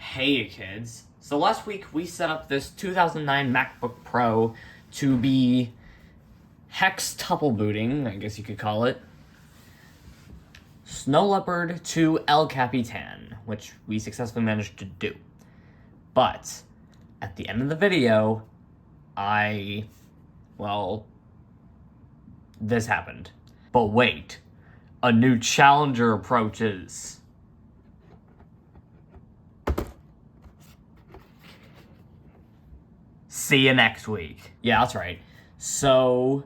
Hey kids. So last week we set up this 2009 MacBook Pro to be hex tuple booting, I guess you could call it, Snow Leopard to El Capitan, which we successfully managed to do. But at the end of the video, this happened. But wait, a new challenger approaches. See you next week. Yeah, that's right. So,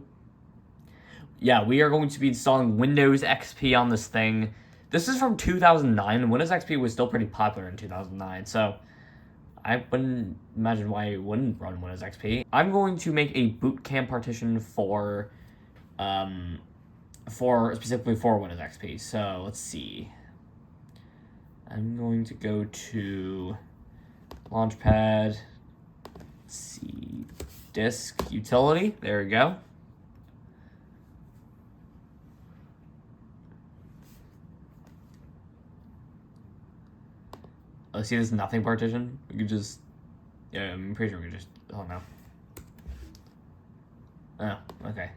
yeah, we are going to be installing Windows XP on this thing. This is from 2009. Windows XP was still pretty popular in 2009, so I wouldn't imagine why it wouldn't run Windows XP. I'm going to make a boot camp partition for specifically for Windows XP. So let's see. I'm going to go to Launchpad. Let's see, disk utility. There we go. Oh, see this nothing partition? We could just, yeah, I'm pretty sure we could just, oh no. Oh, okay.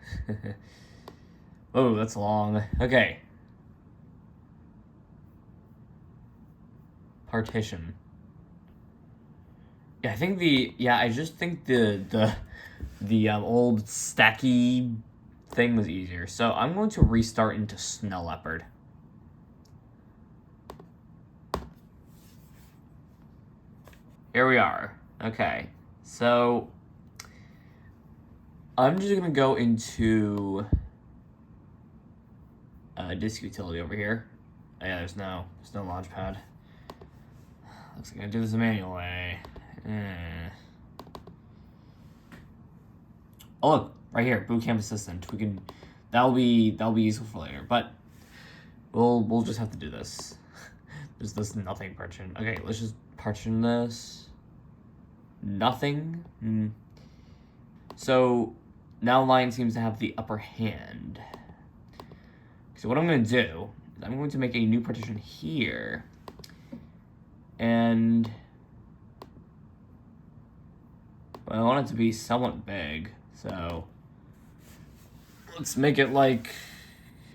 Oh, that's long. Okay. Partition. Yeah, I just think the old stacky thing was easier. So I'm going to restart into Snow Leopard. Here we are. Okay, so I'm just gonna go into disk utility over here. Oh, yeah, there's no launchpad. Looks like I do this the manual way. Oh look, right here, Boot Camp Assistant. That'll be useful for later, but we'll just have to do this. There's this nothing partition. Okay, let's just partition this. Nothing. So now Lion seems to have the upper hand. So what I'm gonna do is I'm going to make a new partition here. And I want it to be somewhat big, so let's make it like,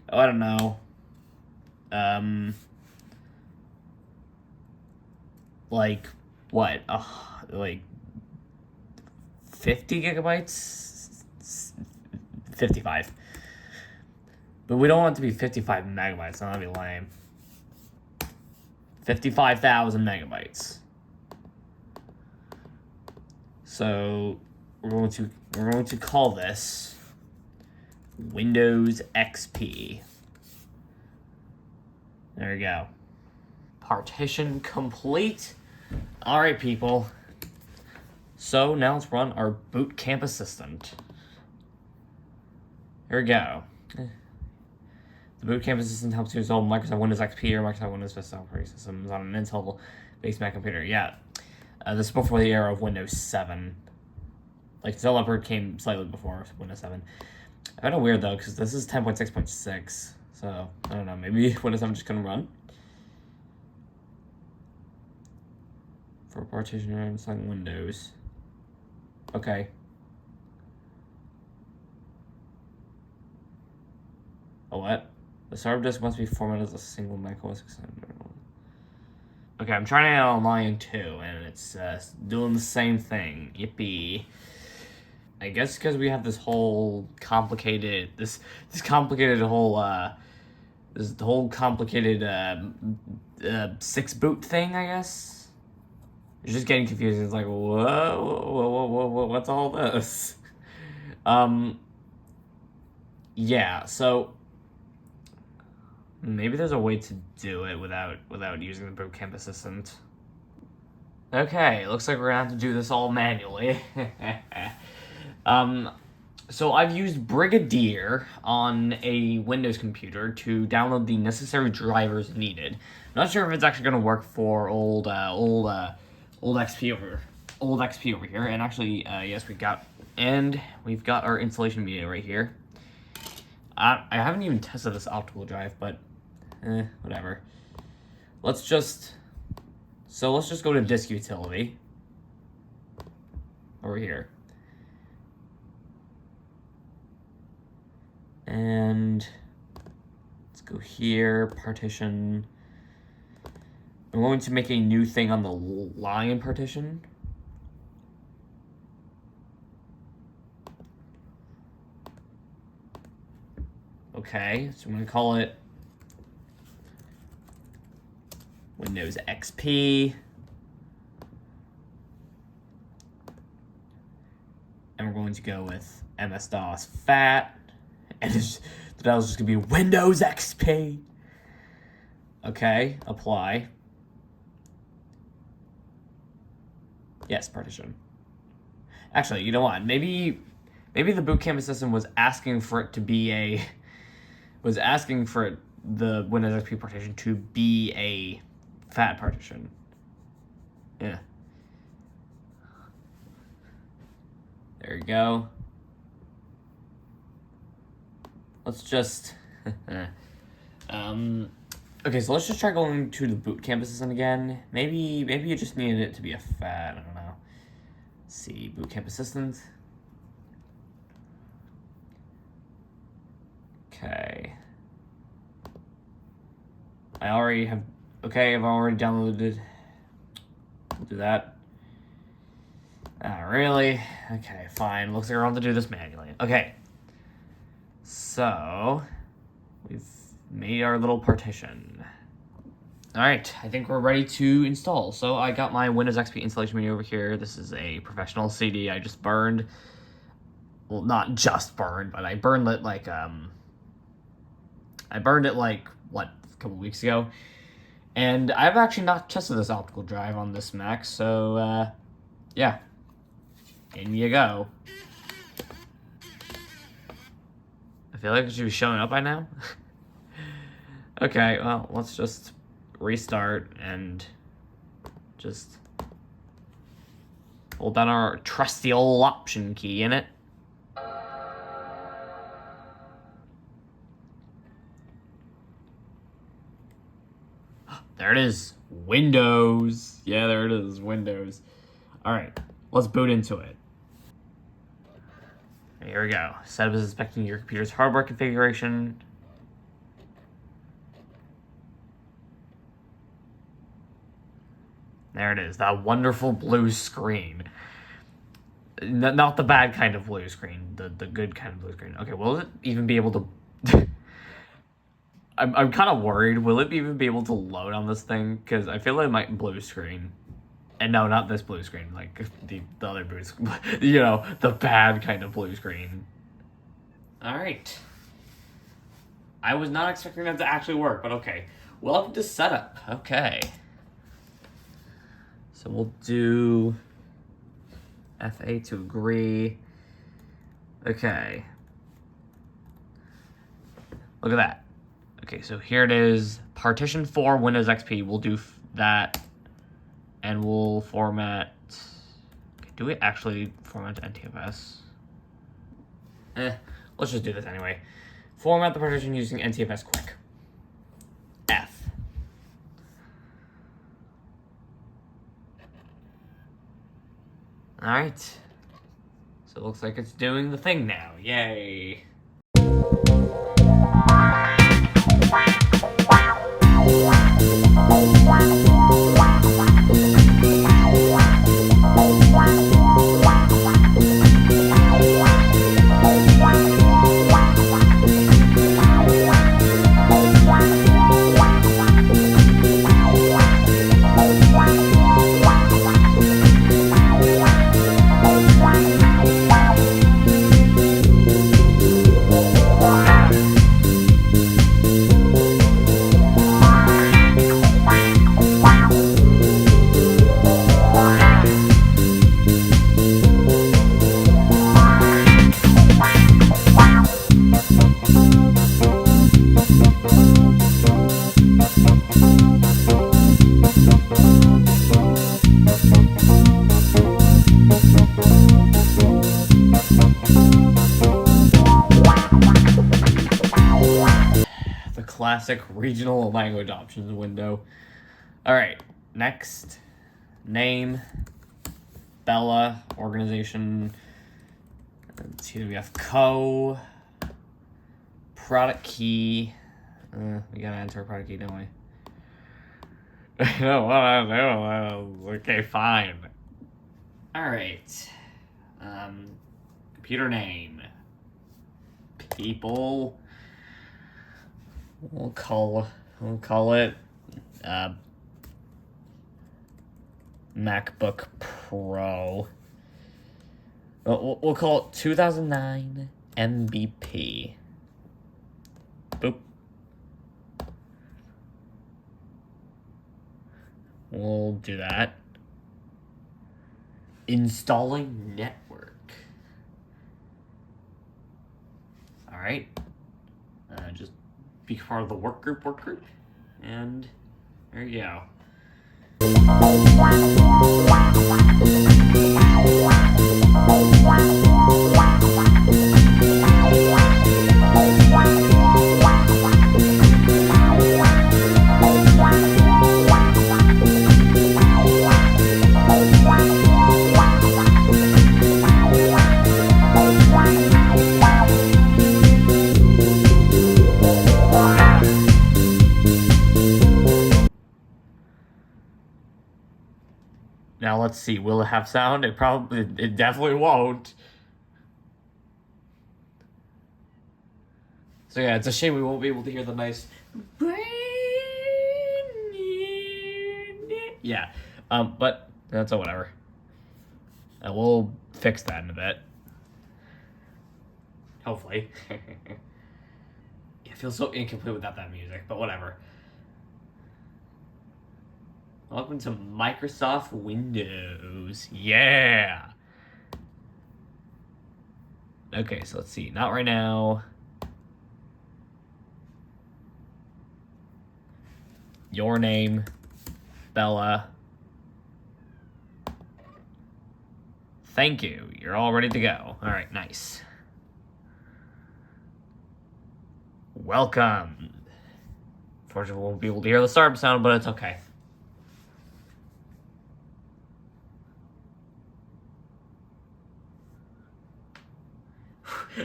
oh, I don't know, like what? Like 50 gigabytes? 55. But we don't want it to be 55 megabytes, that'd be lame. 55,000 megabytes. So we're going to call this Windows XP. There we go. Partition complete. All right, people. So now let's run our Boot Camp Assistant. Here we go. The Boot Camp Assistant helps you install Microsoft Windows XP or Microsoft Windows Vista operating systems on an Intel-based Mac computer. Yeah. This is before the era of Windows 7. Like, Snow Leopard came slightly before Windows 7. Kind of weird, though, because this is 10.6.6. So, I don't know. Maybe Windows 7 just couldn't run. For partition and installing Windows. Okay. Oh, what? The startup disk must be formatted as a single macOS extender. Okay, I'm trying it out on Lion 2, and it's doing the same thing. Yippee. I guess because we have this whole complicated, this whole 6 boot thing, I guess. It's just getting confusing. It's like, whoa, what's all this? Yeah, so maybe there's a way to do it without using the Boot Camp Assistant. Okay, looks like we're gonna have to do this all manually. So I've used Brigadier on a Windows computer to download the necessary drivers needed. I'm not sure if it's actually gonna work for old XP over here. And actually, yes, we've got our installation media right here. I haven't even tested this optical drive, but whatever. Let's just So let's just go to disk utility. Over here. And let's go here, partition. I'm going to make a new thing on the line partition. Okay, so I'm going to call it Windows XP. And we're going to go with MS-DOS FAT. And that was just going to be Windows XP. Okay, apply. Yes, partition. Actually, you know what? Maybe the boot camp system was asking for it to be the Windows XP partition to be a FAT partition. Yeah. There you go. Let's just okay, so let's just try going to the boot camp assistant again. Maybe you just needed it to be a FAT, I don't know. Let's see, boot camp assistant. Okay. I've already downloaded. We'll do that. Really? Okay, fine. Looks like we're going to do this manually. Okay. So, we've made our little partition. Alright, I think we're ready to install. So, I got my Windows XP installation menu over here. This is a professional CD I just burned. Well, not just burned, but I burned it like, a couple weeks ago. And I've actually not tested this optical drive on this Mac, so, yeah. In you go. I feel like it should be showing up by now. Okay, well, let's just restart and just hold down our trusty old option key in it. There it is. Windows. Yeah, there it is. Windows. All right, let's boot into it. Here we go. Setup is inspecting your computer's hardware configuration. There it is. That wonderful blue screen. Not the bad kind of blue screen. The good kind of blue screen. Okay, will it even be able to... I'm kind of worried. Will it even be able to load on this thing? Because I feel like it might blue screen. And no, not this blue screen. Like, the other blue screen. You know, the bad kind of blue screen. Alright. I was not expecting that to actually work, but okay. Welcome to setup. Okay. So we'll do FA to agree. Okay. Look at that. Okay, so here it is. Partition 4 Windows XP. We'll do that. And we'll format... Okay, do we actually format to NTFS? Let's just do this anyway. Format the partition using NTFS quick. F. Alright. So it looks like it's doing the thing now. Yay. Classic regional language options window. All right, next. name, Bella, organization. Let's see, we have co, product key. We gotta enter a product key, don't we? I know what I do. Okay, fine. Alright. Computer name. People. We'll call it MacBook Pro. We'll call it 2009 MVP. Boop. We'll do that. Installing network. Alright. Just be part of the work group. And there you go. Now let's see, will it have sound? It definitely won't. So yeah, it's a shame we won't be able to hear the nice yeah, but that's a whatever. We'll fix that in a bit. Hopefully. It feels so incomplete without that music, but whatever. Welcome to Microsoft Windows. Yeah! Okay, so let's see. Not right now. Your name, Bella. Thank you. You're all ready to go. All right, nice. Welcome. Unfortunately, we won't be able to hear the startup sound, but it's okay.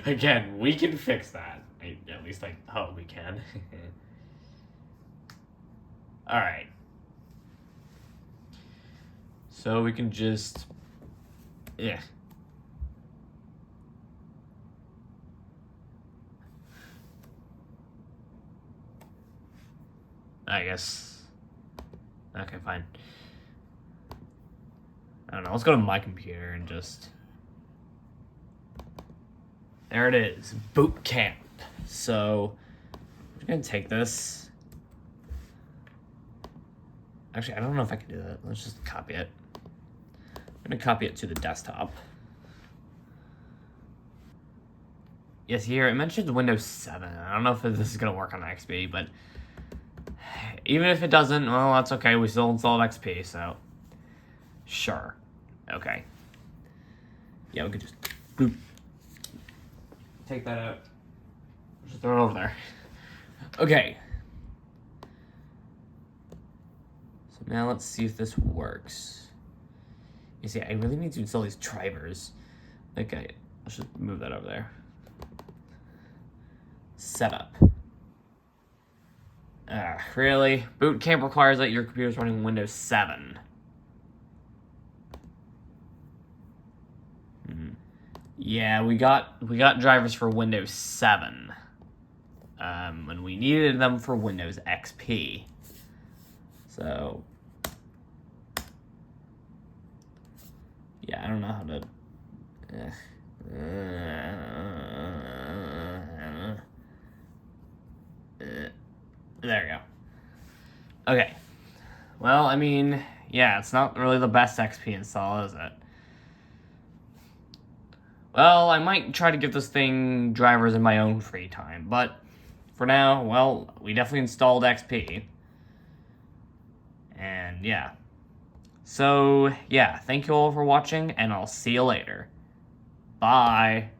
Again, we can fix that. At least I hope we can. Alright. So we can just... Yeah. I guess. Okay, fine. I don't know. Let's go to my computer and just... There it is. Boot camp. So, I'm going to take this. Actually, I don't know if I can do that. Let's just copy it. I'm going to copy it to the desktop. Yes, here it mentions Windows 7. I don't know if this is going to work on XP, but even if it doesn't, well, that's okay. We still installed XP, so sure. Okay. Yeah, we could just boop. Take that out. Just throw it over there. Okay. So now let's see if this works. You see, I really need to install these drivers. Okay, let's just move that over there. Setup. Really? Boot camp requires that your computer's running Windows 7. Yeah, we got drivers for Windows 7. And we needed them for Windows XP. So yeah, I don't know how to there we go. Okay. Well, I mean, yeah, it's not really the best XP install, is it? Well, I might try to give this thing drivers in my own free time, but for now, well, we definitely installed XP. And yeah. So, yeah, thank you all for watching, and I'll see you later. Bye.